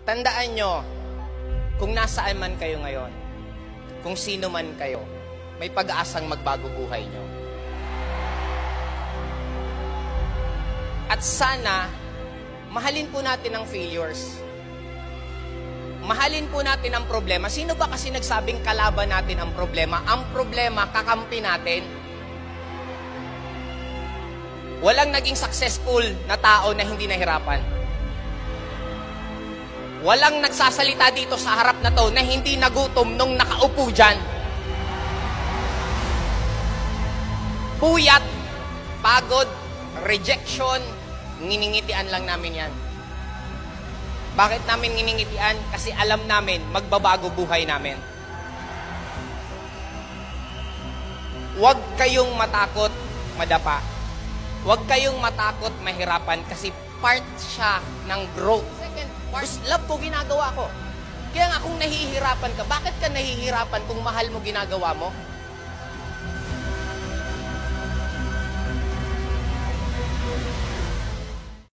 Tandaan nyo, kung nasaan man kayo ngayon, kung sino man kayo, may pag-asang magbago buhay nyo. At sana, mahalin po natin ang failures. Mahalin po natin ang problema. Sino ba kasi nagsabing kalaban natin ang problema? Ang problema, kakampi natin. Walang naging successful na tao na hindi nahirapan. Walang nagsasalita dito sa harap na to na hindi nagutom nung nakaupo dyan. Puyat, pagod, rejection, nginingitian lang namin yan. Bakit namin nginingitian? Kasi alam namin, magbabago buhay namin. Huwag kayong matakot madapa. Huwag kayong matakot mahirapan kasi part siya ng growth. Second, first love ko ginagawa ko. Kaya nga kung nahihirapan ka, bakit ka nahihirapan kung mahal mo ginagawa mo?